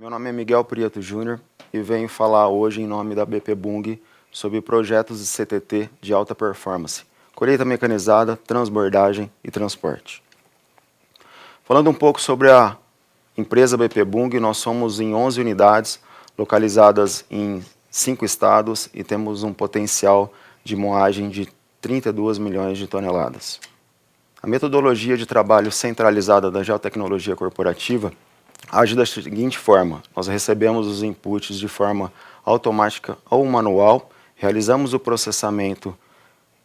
Meu nome é Miguel Prieto Júnior e venho falar hoje em nome da BP Bung sobre projetos de CTT de alta performance, colheita mecanizada, transbordagem e transporte. Falando um pouco sobre a empresa BP Bung, nós somos em 11 unidades, localizadas em 5 estados e temos um potencial de moagem de 32 milhões de toneladas. A metodologia de trabalho centralizada da geotecnologia corporativa age da seguinte forma: nós recebemos os inputs de forma automática ou manual, realizamos o processamento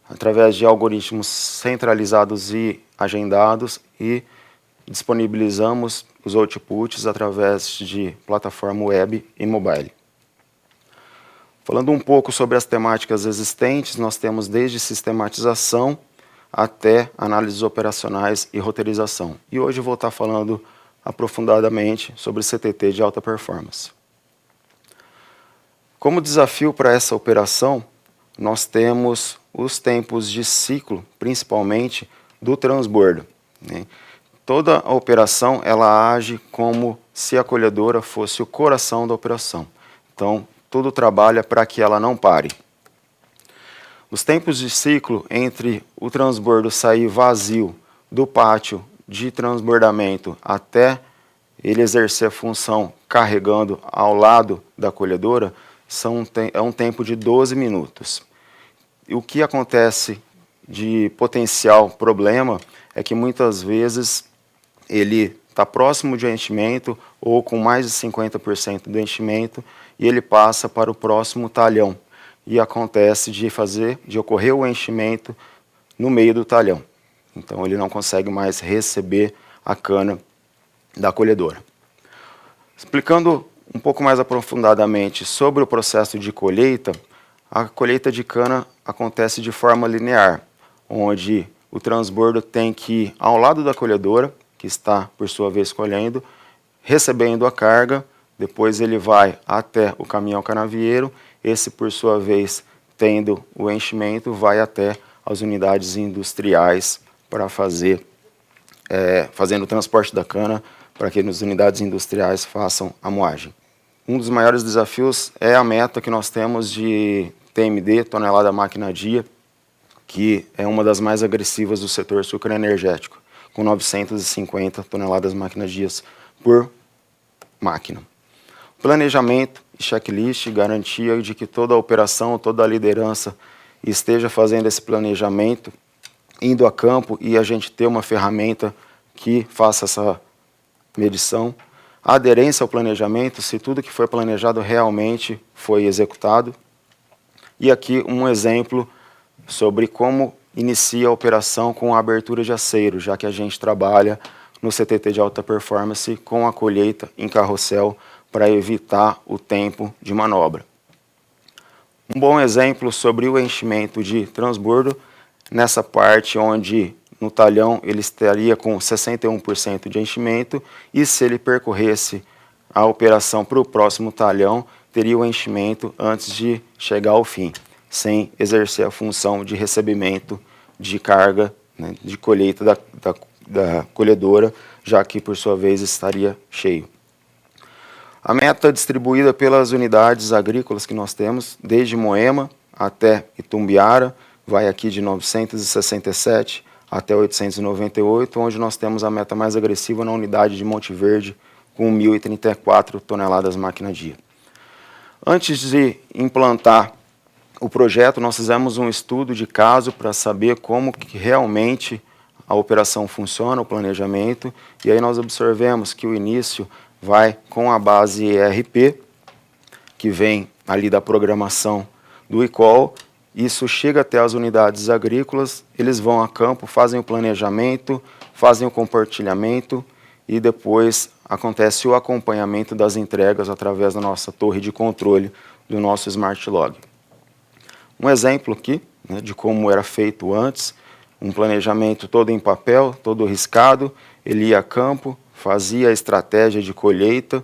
através de algoritmos centralizados e agendados e disponibilizamos os outputs através de plataforma web e mobile. Falando um pouco sobre as temáticas existentes, nós temos desde sistematização até análises operacionais e roteirização. E hoje eu vou estar falando aprofundadamente sobre CTT de alta performance. Como desafio para essa operação, nós temos os tempos de ciclo, principalmente do transbordo, né? Toda a operação ela age como se a colhedora fosse o coração da operação. Então, tudo trabalha para que ela não pare. Os tempos de ciclo entre o transbordo sair vazio do pátio de transbordamento até ele exercer a função carregando ao lado da colhedora é um tempo de 12 minutos. E o que acontece de potencial problema é que muitas vezes ele está próximo de enchimento ou com mais de 50% do enchimento e ele passa para o próximo talhão. E acontece de ocorrer o enchimento no meio do talhão. Então ele não consegue mais receber a cana da colhedora. Explicando um pouco mais aprofundadamente sobre o processo de colheita, a colheita de cana acontece de forma linear, onde o transbordo tem que ir ao lado da colhedora, que está por sua vez colhendo, recebendo a carga, depois ele vai até o caminhão canavieiro, esse por sua vez tendo o enchimento vai até as unidades industriais para fazendo o transporte da cana para que as unidades industriais façam a moagem. Um dos maiores desafios é a meta que nós temos de TMD, tonelada máquina dia, que é uma das mais agressivas do setor sucroenergético, com 950 toneladas máquina dias por máquina. Planejamento e checklist, garantia de que toda a operação, toda a liderança esteja fazendo esse planejamento, indo a campo e a gente ter uma ferramenta que faça essa medição. A aderência ao planejamento, se tudo que foi planejado realmente foi executado. E aqui um exemplo sobre como inicia a operação com a abertura de aceiro, já que a gente trabalha no CTT de alta performance com a colheita em carrossel para evitar o tempo de manobra. Um bom exemplo sobre o enchimento de transbordo, nessa parte onde no talhão ele estaria com 61% de enchimento e se ele percorresse a operação para o próximo talhão, teria o enchimento antes de chegar ao fim, sem exercer a função de recebimento de carga, né, de colheita da colhedora, já que por sua vez estaria cheio. A meta distribuída pelas unidades agrícolas que nós temos, desde Moema até Itumbiara, vai aqui de 967 até 898, onde nós temos a meta mais agressiva na unidade de Monte Verde, com 1.034 toneladas máquina dia. Antes de implantar o projeto, nós fizemos um estudo de caso para saber como que realmente a operação funciona, o planejamento, e aí nós observamos que o início vai com a base ERP, que vem ali da programação do ICOL, isso chega até as unidades agrícolas, eles vão a campo, fazem o planejamento, fazem o compartilhamento e depois acontece o acompanhamento das entregas através da nossa torre de controle do nosso Smart Log. Um exemplo aqui, né, de como era feito antes, um planejamento todo em papel, todo riscado, ele ia a campo, fazia a estratégia de colheita,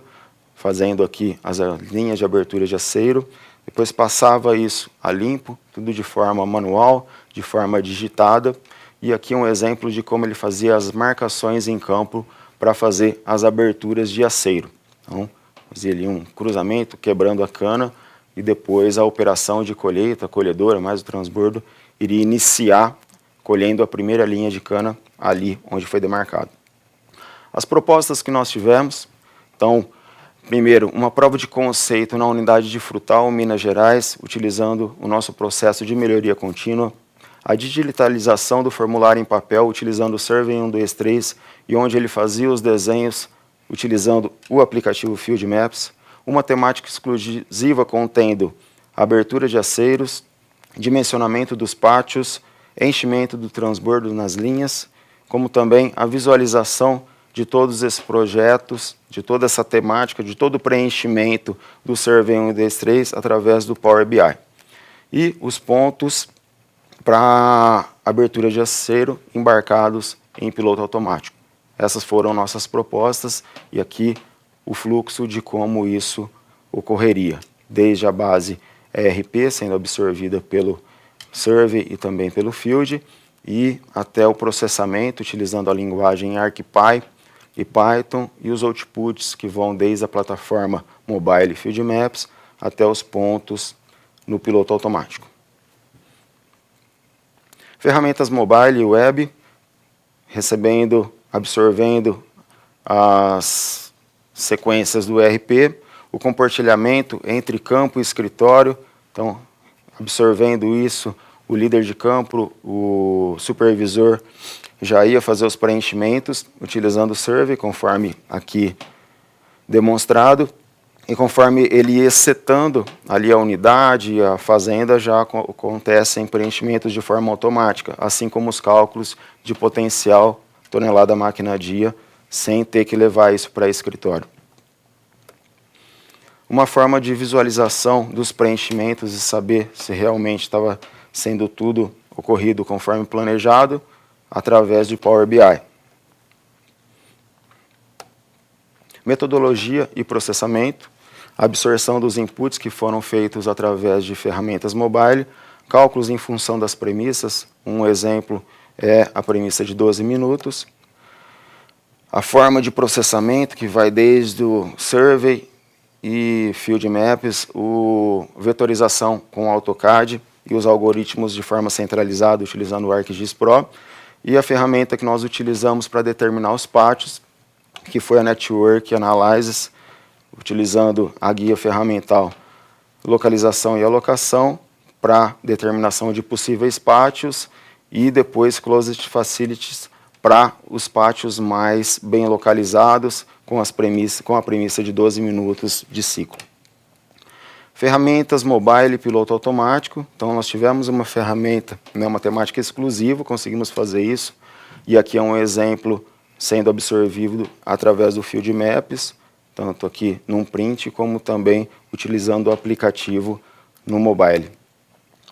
fazendo aqui as linhas de abertura de aceiro, depois passava isso a limpo, tudo de forma manual, de forma digitada, e aqui um exemplo de como ele fazia as marcações em campo para fazer as aberturas de aceiro. Então, fazia ali um cruzamento, quebrando a cana, e depois a operação de colheita, colhedora, mais o transbordo, iria iniciar colhendo a primeira linha de cana ali onde foi demarcado. As propostas que nós tivemos, então, primeiro, uma prova de conceito na unidade de Frutal, Minas Gerais, utilizando o nosso processo de melhoria contínua, a digitalização do formulário em papel, utilizando o Survey 123, e onde ele fazia os desenhos utilizando o aplicativo Field Maps, uma temática exclusiva contendo abertura de aceiros, dimensionamento dos pátios, enchimento do transbordo nas linhas, como também a visualização de todos esses projetos, de toda essa temática, de todo o preenchimento do Survey 123 através do Power BI. E os pontos para abertura de aceiro embarcados em piloto automático. Essas foram nossas propostas e aqui o fluxo de como isso ocorreria, desde a base ERP sendo absorvida pelo Survey e também pelo Field, e até o processamento utilizando a linguagem ArcPy e Python, e os outputs que vão desde a plataforma mobile Field Maps até os pontos no piloto automático. Ferramentas mobile e web, absorvendo as sequências do ERP, o compartilhamento entre campo e escritório, então, absorvendo isso, o líder de campo, o supervisor, já ia fazer os preenchimentos, utilizando o Survey, conforme aqui demonstrado, e conforme ele ia setando ali a unidade, a fazenda, já acontecem preenchimentos de forma automática, assim como os cálculos de potencial tonelada máquina dia, sem ter que levar isso para escritório. Uma forma de visualização dos preenchimentos e saber se realmente estava sendo tudo ocorrido conforme planejado, através de Power BI. Metodologia e processamento, absorção dos inputs que foram feitos através de ferramentas mobile, cálculos em função das premissas, um exemplo é a premissa de 12 minutos, a forma de processamento que vai desde o Survey e Field Maps, vetorização com AutoCAD e os algoritmos de forma centralizada utilizando o ArcGIS Pro, e a ferramenta que nós utilizamos para determinar os pátios, que foi a Network Analysis, utilizando a guia ferramental localização e alocação para determinação de possíveis pátios e depois Closed Facilities para os pátios mais bem localizados com a premissa de 12 minutos de ciclo. Ferramentas mobile e piloto automático. Então, nós tivemos uma ferramenta, uma temática exclusiva, conseguimos fazer isso. E aqui é um exemplo sendo absorvido através do Field Maps, tanto aqui num print, como também utilizando o aplicativo no mobile.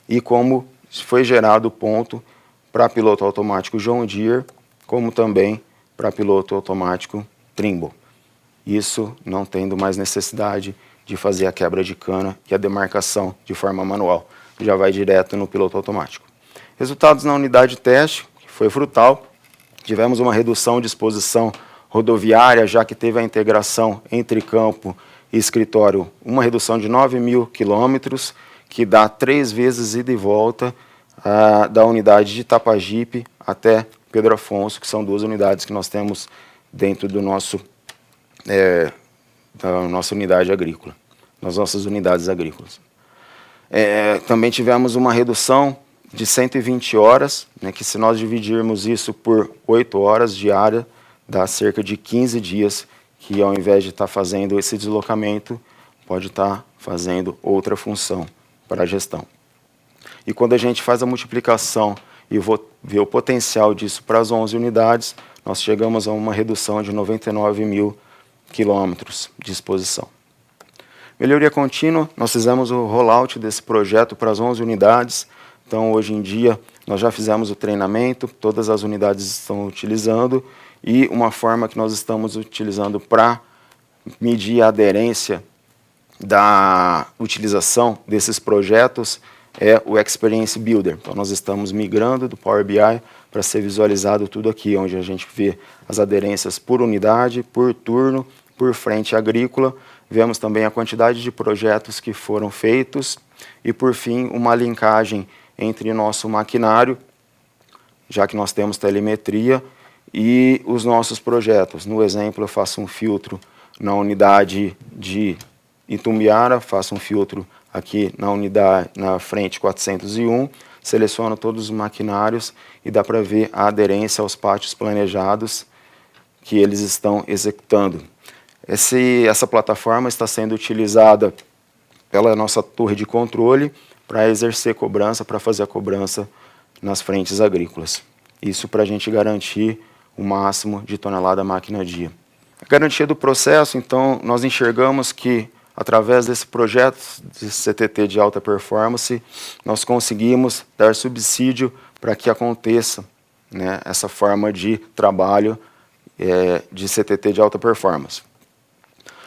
E como foi gerado o ponto para piloto automático John Deere, como também para piloto automático Trimble. Isso não tendo mais necessidade de fazer a quebra de cana e a demarcação de forma manual. Já vai direto no piloto automático. Resultados na unidade de teste, que foi Frutal. Tivemos uma redução de exposição rodoviária, já que teve a integração entre campo e escritório, uma redução de 9.000 quilômetros, que dá 3 vezes ida e volta da unidade de Itapajipe até Pedro Afonso, que são 2 unidades que nós temos dentro do nosso da nossa unidade agrícola, nas nossas unidades agrícolas. Também tivemos uma redução de 120 horas, que se nós dividirmos isso por 8 horas diária, dá cerca de 15 dias, que ao invés de estar fazendo esse deslocamento, pode estar fazendo outra função para a gestão. E quando a gente faz a multiplicação e vê o potencial disso para as 11 unidades, nós chegamos a uma redução de 99.000 quilômetros de exposição. Melhoria contínua, nós fizemos o rollout desse projeto para as 11 unidades, então hoje em dia nós já fizemos o treinamento, todas as unidades estão utilizando, e uma forma que nós estamos utilizando para medir a aderência da utilização desses projetos é o Experience Builder. Então nós estamos migrando do Power BI para ser visualizado tudo aqui, onde a gente vê as aderências por unidade, por turno por frente agrícola, vemos também a quantidade de projetos que foram feitos e, por fim, uma linkagem entre nosso maquinário, já que nós temos telemetria, e os nossos projetos. No exemplo, eu faço um filtro na unidade de Itumbiara, faço um filtro aqui na frente 401, seleciono todos os maquinários e dá para ver a aderência aos pátios planejados que eles estão executando. Essa plataforma está sendo utilizada pela nossa torre de controle para exercer cobrança, para fazer a cobrança nas frentes agrícolas. Isso para a gente garantir o máximo de tonelada máquina-dia. A garantia do processo, então, nós enxergamos que, através desse projeto de CTT de alta performance, nós conseguimos dar subsídio para que aconteça, né, essa forma de trabalho de CTT de alta performance.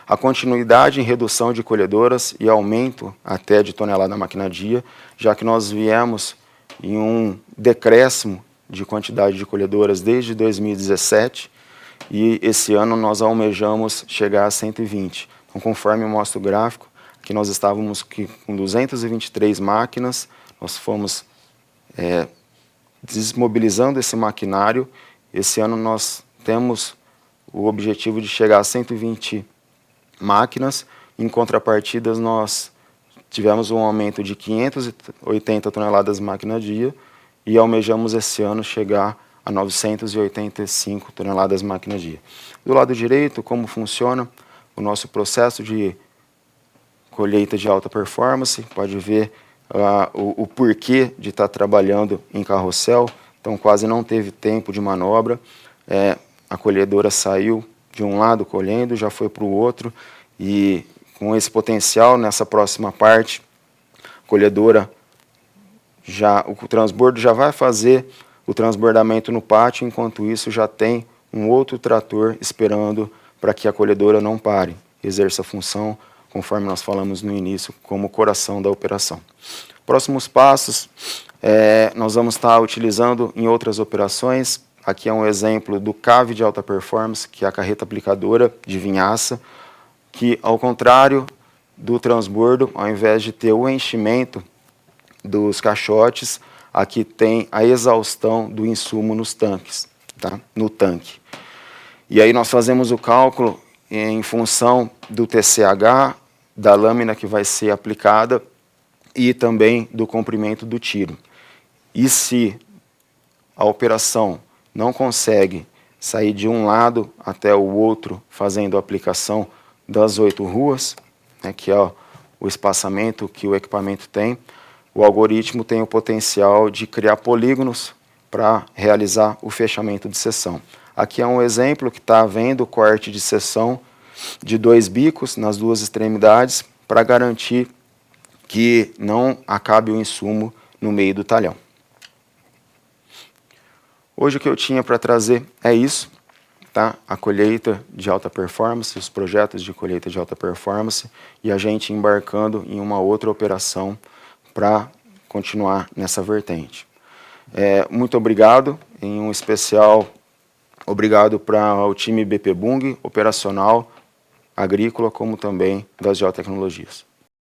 A continuidade em redução de colhedoras e aumento até de tonelada máquina-dia, já que nós viemos em um decréscimo de quantidade de colhedoras desde 2017 e esse ano nós almejamos chegar a 120. Então, conforme mostra o gráfico, aqui nós estávamos com 223 máquinas, nós fomos desmobilizando esse maquinário. Esse ano nós temos o objetivo de chegar a 120 máquinas, em contrapartida nós tivemos um aumento de 580 toneladas máquina-dia e almejamos esse ano chegar a 985 toneladas máquina-dia. Do lado direito, como funciona o nosso processo de colheita de alta performance, pode ver o porquê de estar trabalhando em carrossel, então quase não teve tempo de manobra, a colhedora saiu de um lado colhendo, já foi para o outro, e com esse potencial, nessa próxima parte, a colhedora, o transbordo já vai fazer o transbordamento no pátio, enquanto isso já tem um outro trator esperando para que a colhedora não pare, exerça a função, conforme nós falamos no início, como coração da operação. Próximos passos, nós vamos estar utilizando em outras operações. Aqui é um exemplo do CAV de alta performance, que é a carreta aplicadora de vinhaça, que, ao contrário do transbordo, ao invés de ter o enchimento dos caixotes, aqui tem a exaustão do insumo nos tanques, tá? No tanque. E aí nós fazemos o cálculo em função do TCH, da lâmina que vai ser aplicada e também do comprimento do tiro. E se a operação não consegue sair de um lado até o outro fazendo a aplicação das 8 ruas, né, que é o espaçamento que o equipamento tem, o algoritmo tem o potencial de criar polígonos para realizar o fechamento de seção. Aqui é um exemplo que está havendo corte de seção de 2 bicos nas 2 extremidades para garantir que não acabe o insumo no meio do talhão. Hoje o que eu tinha para trazer é isso, tá? A colheita de alta performance, os projetos de colheita de alta performance e a gente embarcando em uma outra operação para continuar nessa vertente. Muito obrigado, em um especial obrigado para o time BP Bung, operacional, agrícola, como também das geotecnologias.